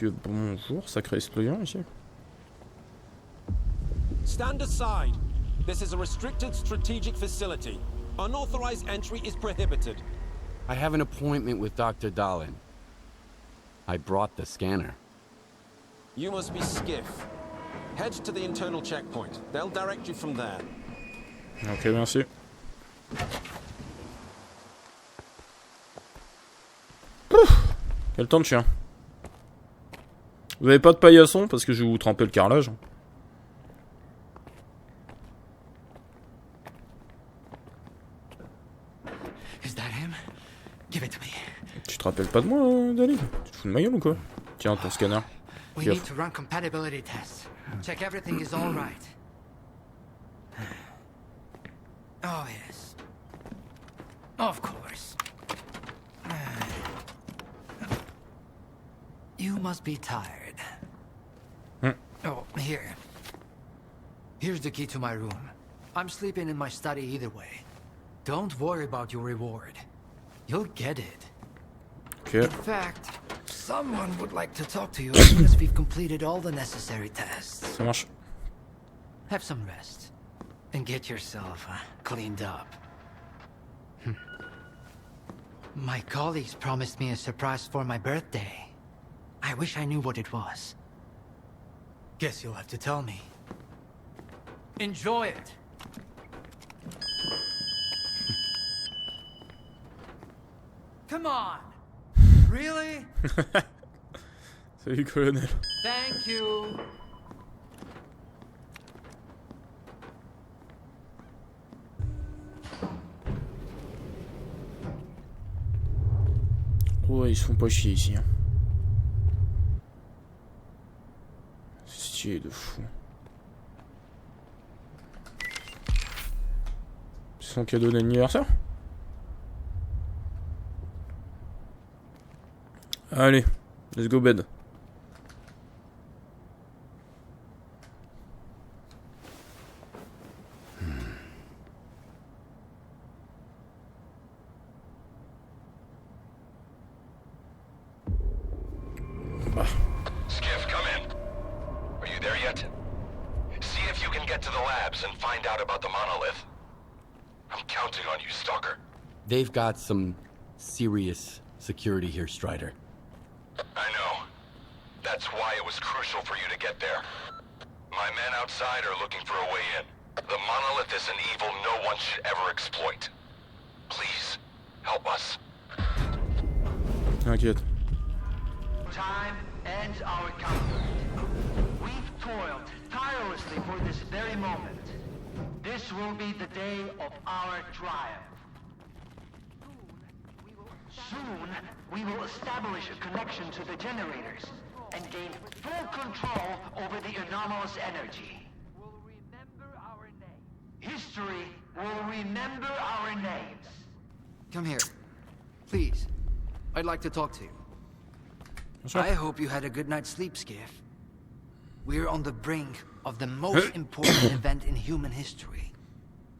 Monsieur, bonjour, sacré explosion ici. Stand aside. This is a restricted strategic facility. Unauthorized entry is prohibited. I have an appointment with Dr. Dahlin. I brought the scanner. You must be Skiff. Head to the internal checkpoint. They'll direct you from there. Ok, merci. Ouf, quel temps de chien. Vous avez pas de paillasson parce que je vais vous tremper le carrelage. Tu te rappelles pas de moi, Dalil? Tu te fous de ma gueule ou quoi? Tiens, ton scanner. We need to run compatibility tests. Check everything is all right. Oh yes. Of course. You must be tired. Oh, here. Here's the key to my room. I'm sleeping in my study either way. Don't worry about your reward. You'll get it. Okay. In fact, someone would like to talk to you as soon as we've completed all the necessary tests. Ça marche. Have some rest. And get yourself cleaned up. My colleagues promised me a surprise for my birthday. I wish I knew what it was. Guess you'll have to tell me. Enjoy it! Come on! Really? Salut, colonel. Thank you! Ouais, ils se font pas chier ici. Hein. Stylé de fou. C'est son cadeau d'anniversaire? Allez, let's go bed. Skiff, come in. Are you there yet? See if you can get to the labs and find out about the monolith. I'm counting on you, Stalker. They've got some serious security here, Strider. I know. That's why it was crucial for you to get there. My men outside are looking for a way in. The monolith is an evil no one should ever exploit. Please, help us. T'inquiète. Time ends our conflict. We've toiled tirelessly for this very moment. This will be the day of our triumph. Soon, we will establish a connection to the generators and gain full control over the anomalous energy. History will remember our names. Come here. Please. I'd like to talk to you. Sure. I hope you had a good night's sleep, Skiff. We're on the brink of the most important event in human history.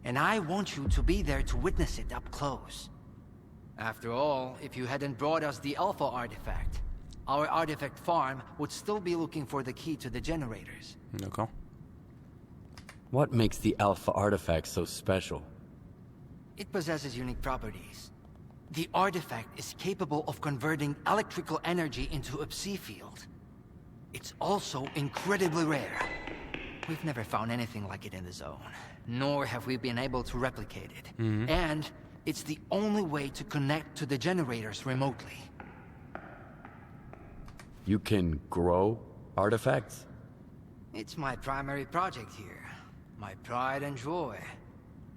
And I want you to be there to witness it up close. After all, if you hadn't brought us the Alpha artifact, our artifact farm would still be looking for the key to the generators. D'accord. What makes the Alpha artifact so special? It possesses unique properties. The artifact is capable of converting electrical energy into a psi field. It's also incredibly rare. We've never found anything like it in the zone, nor have we been able to replicate it. And it's the only way to connect to the generators remotely. You can grow artifacts? It's my primary project here. My pride and joy.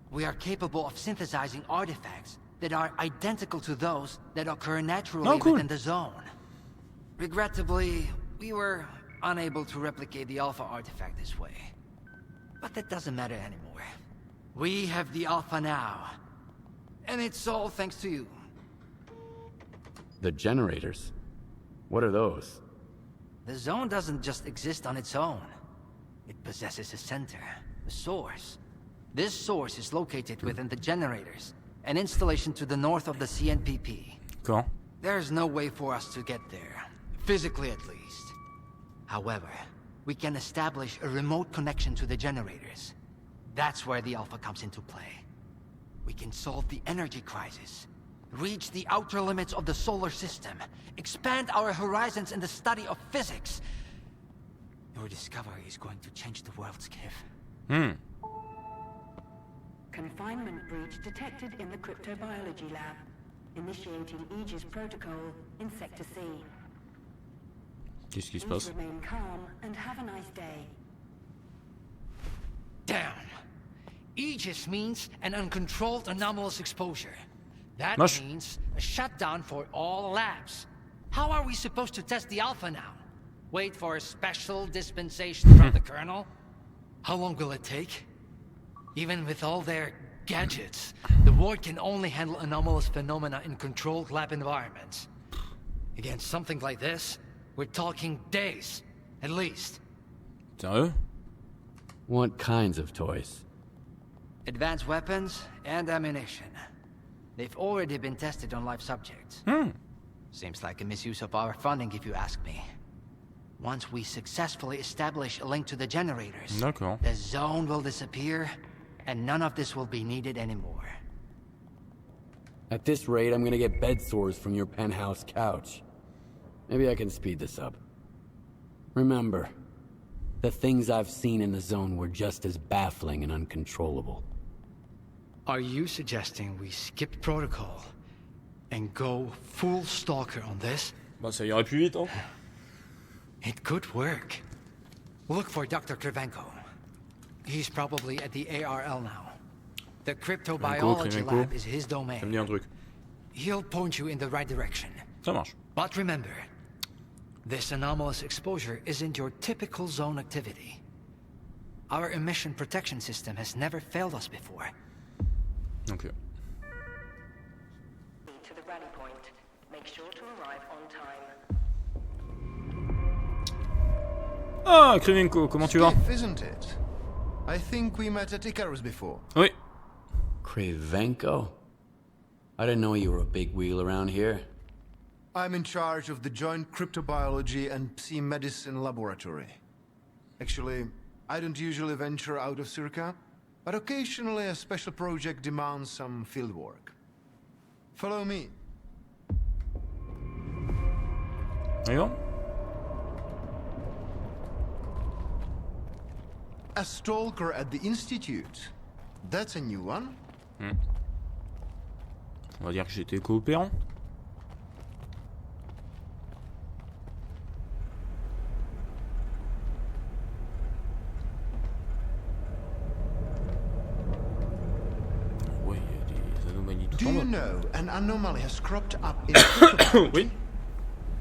We are capable of synthesizing artifacts that are identical to those that occur naturally within the zone. Regrettably, we were unable to replicate the Alpha artifact this way. But that doesn't matter anymore. We have the Alpha now. And it's all thanks to you. The generators? What are those? The zone doesn't just exist on its own. It possesses a center, a source. This source is located within the generators, an installation to the north of the CNPP. Cool. There's no way for us to get there, physically at least. However, we can establish a remote connection to the generators. That's where the Alpha comes into play. We can solve the energy crisis, reach the outer limits of the solar system, expand our horizons in the study of physics. Your discovery is going to change the world, Skiff. Confinement breach detected in the cryptobiology lab. Initiating Aegis protocol in Sector C. Qu'est-ce qui se passe? Remain calm and have a nice day. Damn. Aegis means an uncontrolled anomalous exposure. That means a shutdown for all labs. How are we supposed to test the Alpha now? Wait for a special dispensation from the Colonel? How long will it take? Even with all their gadgets, the ward can only handle anomalous phenomena in controlled lab environments. Against something like this, we're talking days, at least. Sérieux? What kinds of toys? Advanced weapons and ammunition. They've already been tested on live subjects. Seems like a misuse of our funding, if you ask me. Once we successfully establish a link to the generators, the zone will disappear, and none of this will be needed anymore. At this rate, I'm gonna get bed sores from your penthouse couch. Maybe I can speed this up. Remember, the things I've seen in the zone were just as baffling and uncontrollable. Are you suggesting we skip protocol and go full stalker on this? Bah ça irait plus vite, hein. It could work. Look for Dr. Krivenko. He's probably at the ARL now. The cryptobiology lab is his domain. Ça me dit un truc. He'll point you in the right direction. Ça marche. But remember, this anomalous exposure isn't your typical zone activity. Our emission protection system has never failed us before. Ok. To the rally point. Make sure to arrive on time. Ah, Krivenko, comment tu vas? Isn't it? I think we met at Icarus before. Oui. Krivenko? I didn't know you were a big wheel around here. I'm in charge of the Joint Cryptobiology and Psi-Medicine Laboratory. Actually, I don't usually venture out of Circa, but occasionally a special project demands some fieldwork. Follow me. D'ailleurs? A stalker at the Institute. That's a new one. On va dire que j'étais coopérant. Ouais, il y a des anomalies tout Do en you bas. know an anomaly has cropped up in Cryptobiology? Oui,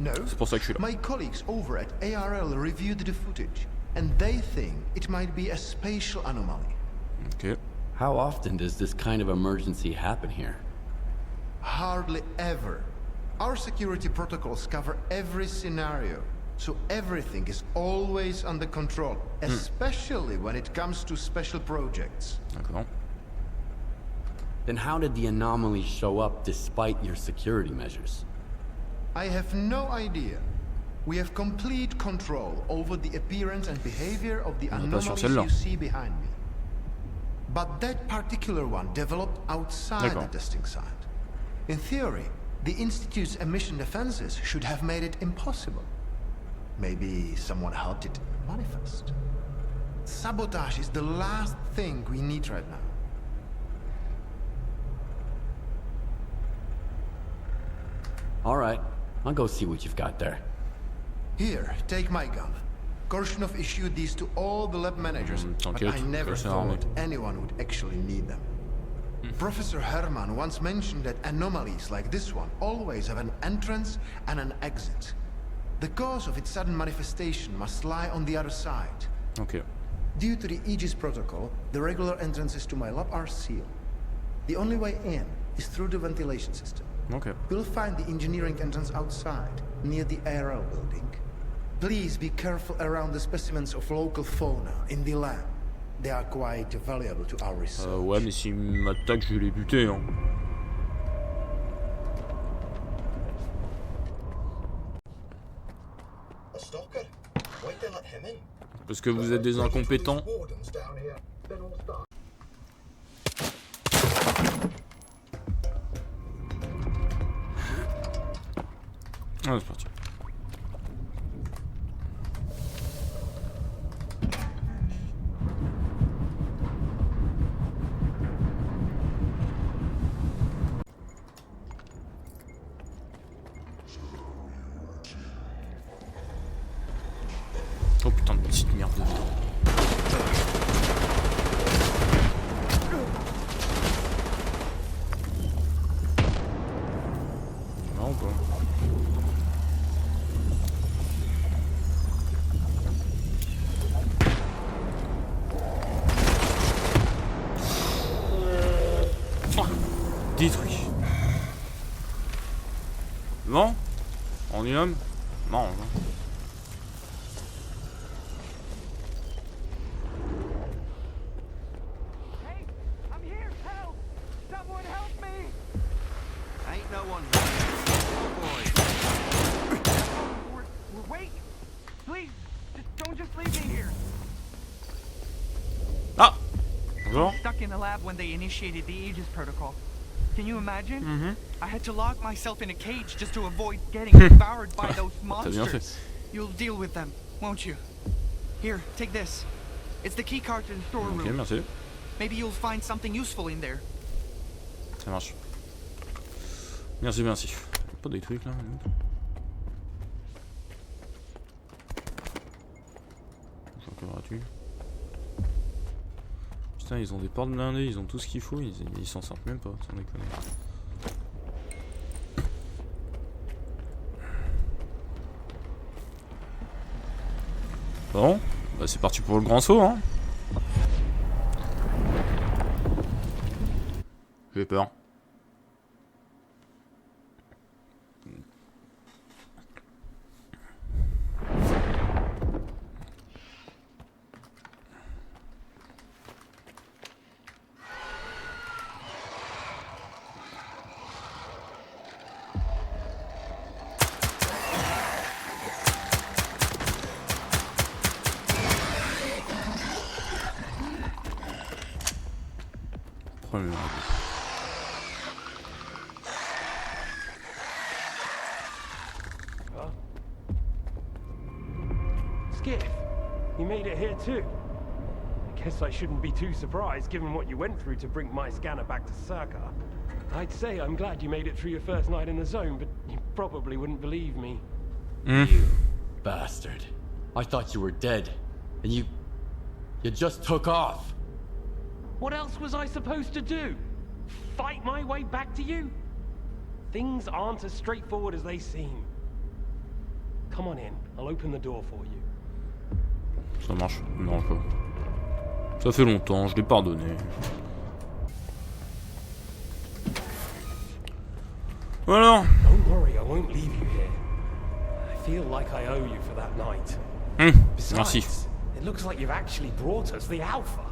No. c'est pour ça que je suis là. My colleagues over at ARL reviewed the footage, and they think it might be a spatial anomaly. Ok. How often does this kind of emergency happen here? Hardly ever. Our security protocols cover every scenario, so everything is always under control, especially when it comes to special projects. D'accord. Then how did the anomaly show up despite your security measures? I have no idea. We have complete control over the appearance and behavior of the On n'est pas sur anomalies celle-là. you see behind me. But that particular one developed outside the D'accord. testing site. In theory, the Institute's emission defenses should have made it impossible. Maybe someone helped it manifest. Sabotage is the last thing we need right now. All right, I'll go see what you've got there. Here, take my gun. Korshunov issued these to all the lab managers, but t'inquiète, I never personne armé. thought anyone would actually need them. Professor Herman once mentioned that anomalies like this one always have an entrance and an exit. The cause of its sudden manifestation must lie on the other side. Ok. Due to the Aegis protocol, the regular entrances to my lab are sealed. The only way in is through the ventilation system. Ok. You'll find the engineering entrance outside, near the ARL building. Please be careful around the specimens of local fauna in the lab. They are quite valuable to our research. Ouais, mais s'il m'attaque, je vais les buter, hein. A stalker? Wait a Parce que vous êtes des incompétents. Ah, c'est parti. Oh putain de petite merde. Non ou pas? Détruit. Non? En une homme? Non. Ah! Bonjour. Stuck in the lab when they initiated the Aegis protocol. Can you imagine? I had to lock myself in a cage just to avoid getting devoured by those monsters. You'll deal with them, won't you? Here, take this. It's the key card to the storeroom. Ok, merci. Maybe you'll find something useful in there. Ça marche. Merci, merci. Pas des trucs là. Encore là-dessus. Putain, ils ont des portes blindées, ils ont tout ce qu'il faut, ils s'en sortent même pas, sans déconner. Bon, bah c'est parti pour le grand saut, hein. J'ai peur. Skiff, you made it here too. I guess I shouldn't be too surprised given what you went through to bring my scanner back to Circa. I'd say I'm glad you made it through your first night in the zone, but you probably wouldn't believe me. You bastard. I thought you were dead. And you just took off. What else was I supposed to do? Fight my way back to you? Things aren't as straightforward as they seem. Come on in, I'll open the door for you. Ça marche, non pas. Ça fait longtemps, je l'ai pardonné. Voilà. Don't worry, I won't leave you here. I feel like I owe you for that night. Merci. Besides, it looks like you've actually brought us the Alpha.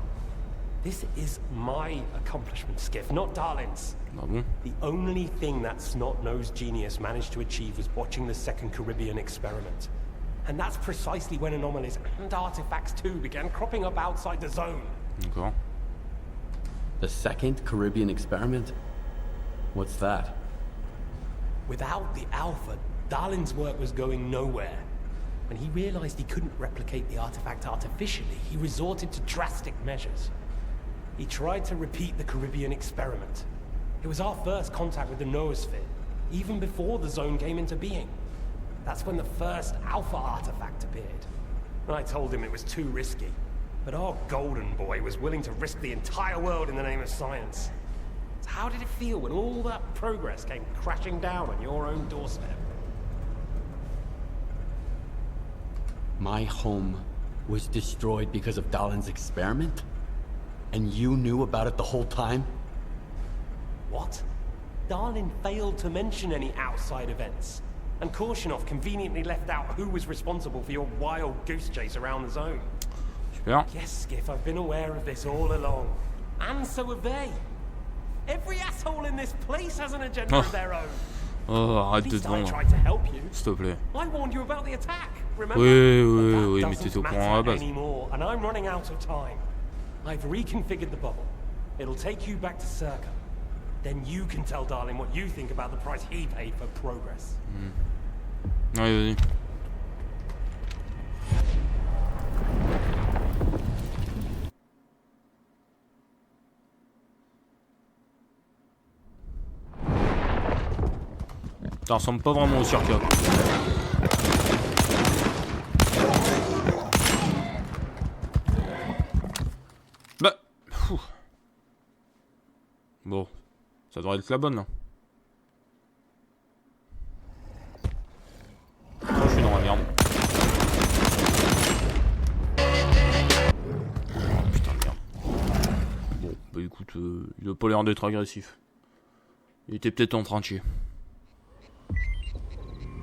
This is my accomplishment, Skiff, not Darlin's. Ah bon? The only thing that snot-nosed genius managed to achieve was watching the second Caribbean experiment. And that's precisely when anomalies and artifacts too began cropping up outside the zone. D'accord. The second Caribbean experiment? What's that? Without the Alpha, Darlin's work was going nowhere. When he realized he couldn't replicate the artifact artificially, he resorted to drastic measures. He tried to repeat the Caribbean experiment. It was our first contact with the noosphere, even before the zone came into being. That's when the first Alpha artifact appeared. And I told him it was too risky. But our golden boy was willing to risk the entire world in the name of science. So how did it feel when all that progress came crashing down on your own doorstep? My home was destroyed because of Dalin's experiment? And you knew about it the whole time? What? Darlin failed to mention any outside events. And Korshunov conveniently left out who was responsible for your wild goose chase around the zone. Super. Yes, Skiff, I've been aware of this all along. And so have they. Every asshole in this place has an agenda of their own. Oh, arrête At de least te I vendre. tried to help you. S'il te plaît. I warned you about the attack. remember? Oui, mais t'étais au courant à la base. Anymore, and I'm running out of time. I've reconfigured the bubble. It'll take you back to Circa. Then you can tell Darling what you think about the price he paid for progress. Ouais, vas-y. Ça ressemble pas vraiment au Circa. Bah. Pfff. Bon. Ça devrait être la bonne là. Oh, je suis dans la merde. Putain de merde. Bon, bah écoute, il a pas l'air d'être agressif. Il était peut-être en train de chier.